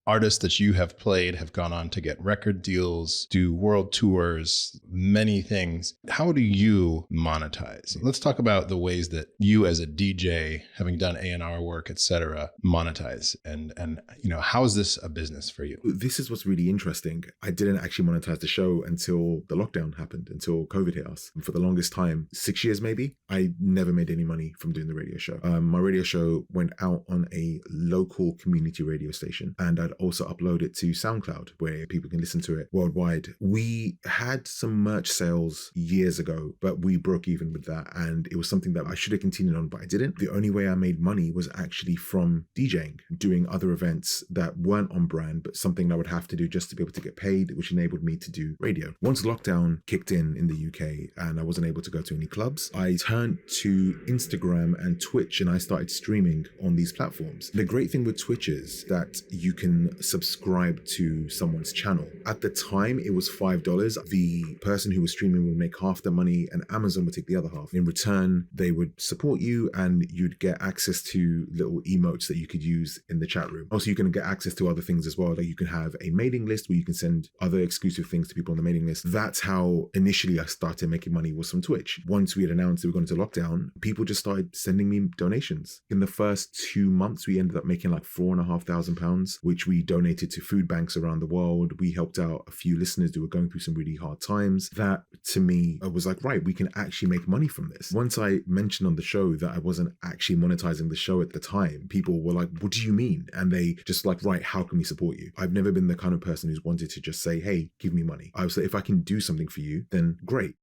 artists that you have played have gone on to get record deals, do world tours, many things. How do you monetize? Let's talk about the ways that you as a DJ, having done A&R work, etc., monetize. And how is this a business for you? This is what's really interesting. I didn't actually monetize the show until the lockdown happened, until COVID hit us. And for the longest time, 6 years maybe, I never made any money from doing the radio show. My radio show went out on a local community radio station, and I'd also upload it to SoundCloud where people can listen to it worldwide. We had some merch sales years ago, but we broke even with that, and it was something that I should have continued on, but I didn't. The only way I made money was actually from DJing, doing other events that weren't on brand, but something I would have to do just to be able to get paid, which enabled me to do radio. Once lockdown kicked in the UK and I wasn't able to go to any clubs, I turned to Instagram and Twitch, and I started streaming on these platforms. The great thing with Twitch is that you can subscribe to someone's channel. At the time, it was $5. The person who was streaming would make half the money and Amazon would take the other half. In return, they would support you and you'd get access to little emotes that you could use in the chat room. Also, you can get access to other things as well. Like you can have a mailing list where you can send other exclusive things to people on the mailing list. That's how initially I started making money, was from Twitch. Once we had announced that we were going into lockdown, people just started sending me donations. In the first 2 months, we ended up making like £4,500, which we donated to food banks around the world. We helped out a few listeners who were going through some really hard times. That to me, I was like, right, we can actually make money from this. Once I mentioned on the show that I wasn't actually monetizing the show at the time, people were like, what do you mean? And they just like, right, how can we support you? I've never been the kind of person who's wanted to just say, hey, give me money. I was like, if I can do something for you, then great.